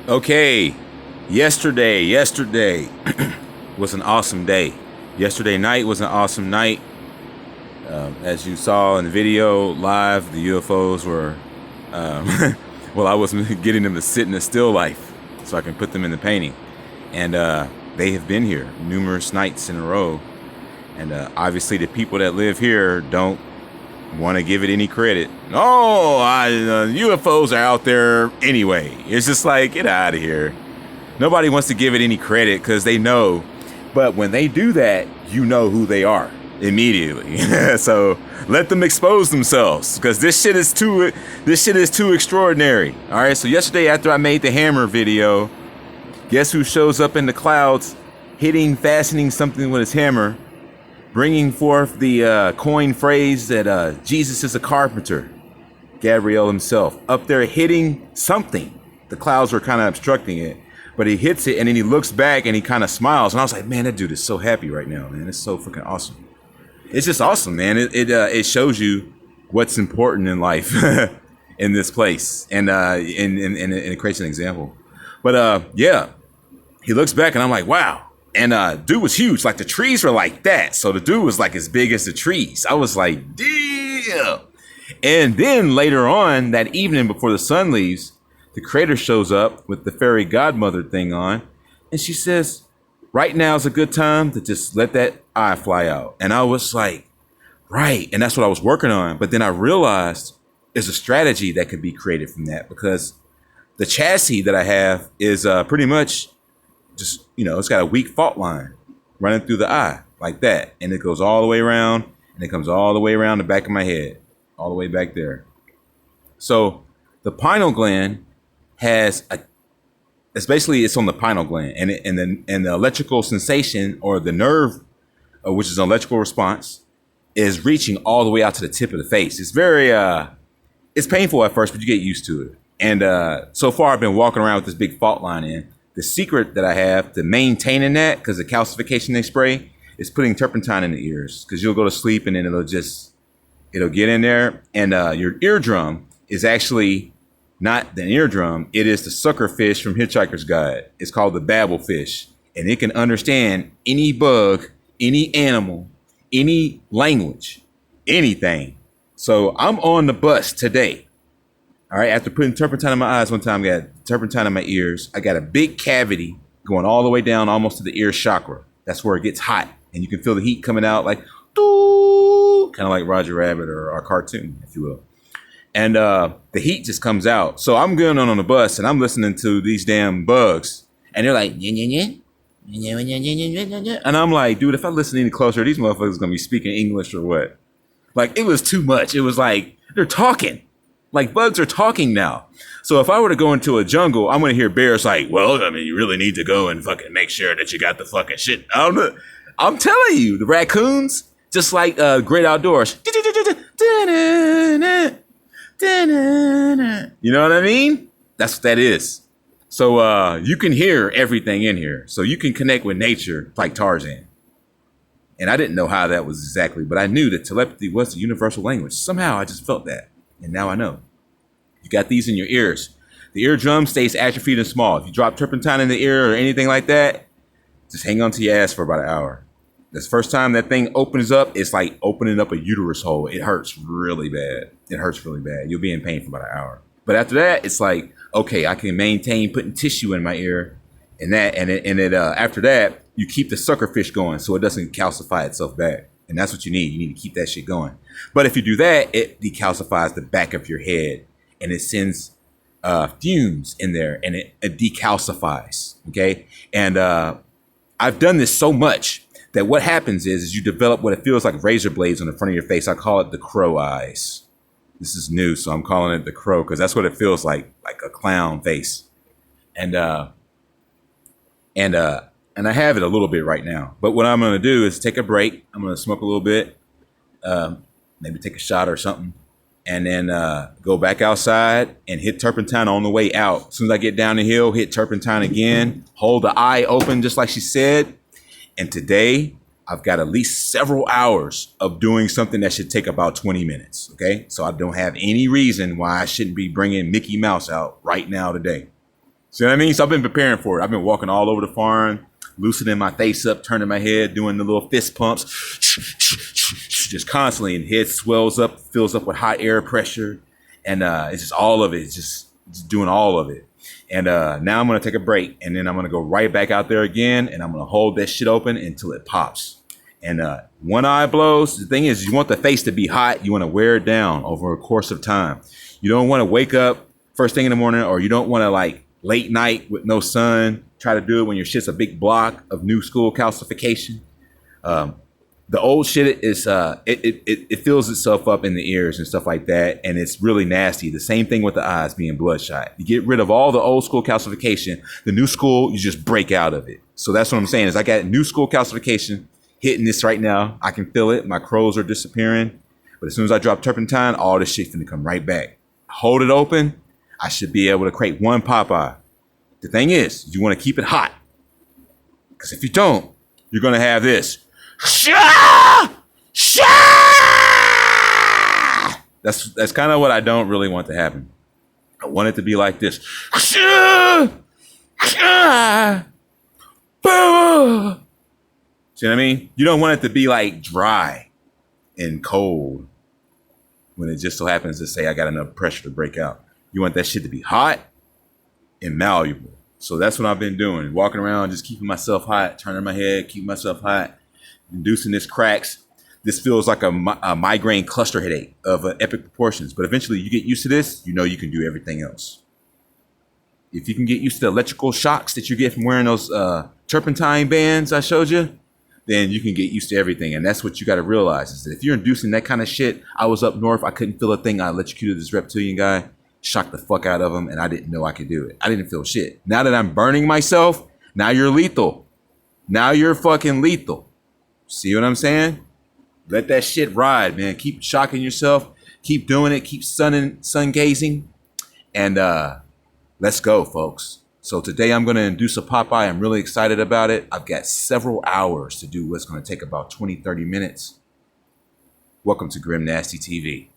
Okay, yesterday was an awesome day. Yesterday night was an awesome night. As you saw in the video live, the UFOs were, well, I was getting them to sit in a still life so I can put them in the painting. And they have been here numerous nights in a row. And obviously the people that live here don't want to give it any credit. No, UFOs are out there anyway. It's just like, get out of here. Nobody wants to give it any credit because they know. But when they do that, you know who they are immediately. So let them expose themselves because this shit is too extraordinary. All right. So yesterday after I made the hammer video, guess who shows up in the clouds, fastening something with his hammer, bringing forth the coin phrase that Jesus is a carpenter. Gabriel himself up there hitting something. The clouds were kind of obstructing it, but he hits it and then he looks back and he kind of smiles. And I was like, man, that dude is so happy right now, man. It's so freaking awesome. It's just awesome, man. It shows you what's important in life in this place, and it creates an example. But yeah, he looks back and I'm like, wow. And dude was huge. Like the trees were like that. So the dude was like as big as the trees. I was like, damn. And then later on that evening before the sun leaves, the creator shows up with the fairy godmother thing on. And she says, right now is a good time to just let that eye fly out. And I was like, right. And that's what I was working on. But then I realized there's a strategy that could be created from that, because the chassis that I have is pretty much just, it's got a weak fault line running through the eye like that. And it goes all the way around and it comes all the way around the back of my head, all the way back there. So the pineal gland it's on the pineal gland, and the electrical sensation, or the nerve, which is an electrical response, is reaching all the way out to the tip of the face. It's very, it's painful at first, but you get used to it. And so far I've been walking around with this big fault line in. The secret that I have to maintaining that, because the calcification they spray, is putting turpentine in the ears, because you'll go to sleep and then it'll get in there. And your eardrum is actually not the eardrum. It is the sucker fish from Hitchhiker's Guide. It's called the babble fish. And it can understand any bug, any animal, any language, anything. So I'm on the bus today. All right, after putting turpentine in my eyes one time, I got turpentine in my ears. I got a big cavity going all the way down almost to the ear chakra. That's where it gets hot. And you can feel the heat coming out like, doo, kind of like Roger Rabbit or our cartoon, if you will. And the heat just comes out. So I'm going on the bus and I'm listening to these damn bugs. And they're like, and I'm like, dude, if I listen any closer, these motherfuckers going to be speaking English or what? Like, it was too much. It was like, they're talking. Like, bugs are talking now. So if I were to go into a jungle, I'm going to hear bears like, well, I mean, you really need to go and fucking make sure that you got the fucking shit. I'm telling you, the raccoons, just like Great Outdoors. You know what I mean? That's what that is. So you can hear everything in here. So you can connect with nature like Tarzan. And I didn't know how that was exactly, but I knew that telepathy was the universal language. Somehow I just felt that. And now I know. You got these in your ears. The eardrum stays atrophied and small. If you drop turpentine in the ear or anything like that, just hang on to your ass for about an hour. This first time that thing opens up, it's like opening up a uterus hole. It hurts really bad. It hurts really bad. You'll be in pain for about an hour. But after that, it's like, okay, I can maintain putting tissue in my ear. After that, you keep the sucker fish going so it doesn't calcify itself back. And that's what you need. You need to keep that shit going. But if you do that, it decalcifies the back of your head and it sends fumes in there and it decalcifies. Okay. And I've done this so much that what happens is you develop what it feels like razor blades on the front of your face. I call it the crow eyes. This is new, so I'm calling it the crow because that's what it feels like a clown face. And I have it a little bit right now. But what I'm going to do is take a break. I'm going to smoke a little bit, maybe take a shot or something, and then go back outside and hit turpentine on the way out. As soon as I get down the hill, hit turpentine again, hold the eye open just like she said. And today, I've got at least several hours of doing something that should take about 20 minutes, okay? So I don't have any reason why I shouldn't be bringing Mickey Mouse out right now today. See what I mean? So I've been preparing for it. I've been walking all over the farm, loosening my face up, turning my head, doing the little fist pumps, just constantly, and head swells up, fills up with hot air pressure, and it's just all of it. It's just doing all of it. And now I'm gonna take a break, and then I'm gonna go right back out there again, and I'm gonna hold that shit open until it pops. And one eye blows. The thing is, you want the face to be hot. You want to wear it down over a course of time. You don't want to wake up first thing in the morning, or you don't want to like late night with no sun. Try to do it when your shit's a big block of new school calcification. The old shit is it fills itself up in the ears and stuff like that, and it's really nasty. The same thing with the eyes being bloodshot. You get rid of all the old school calcification. The new school, you just break out of it. So that's what I'm saying is I got new school calcification hitting this right now. I can feel it. My crows are disappearing. But as soon as I drop turpentine, all this shit's gonna come right back. Hold it open. I should be able to create one Popeye. The thing is, you want to keep it hot. Because if you don't, you're gonna have this. That's kind of what I don't really want to happen. I want it to be like this. See what I mean? You don't want it to be like dry and cold when it just so happens to say I got enough pressure to break out. You want that shit to be hot and malleable. So that's what I've been doing. Walking around, just keeping myself hot, turning my head, keeping myself hot, inducing this cracks. This feels like a migraine cluster headache of epic proportions. But eventually you get used to this, you know you can do everything else. If you can get used to the electrical shocks that you get from wearing those turpentine bands I showed you, then you can get used to everything. And that's what you got to realize is that if you're inducing that kind of shit, I was up north, I couldn't feel a thing. I electrocuted this reptilian guy, shocked the fuck out of him, and I didn't know I could do it. I didn't feel shit. Now that I'm burning myself, now you're lethal. Now you're fucking lethal. See what I'm saying? Let that shit ride, man. Keep shocking yourself. Keep doing it. Keep sun gazing. And let's go, folks. So today I'm going to induce a Popeye. I'm really excited about it. I've got several hours to do what's going to take about 20, 30 minutes. Welcome to Grimnasty TV.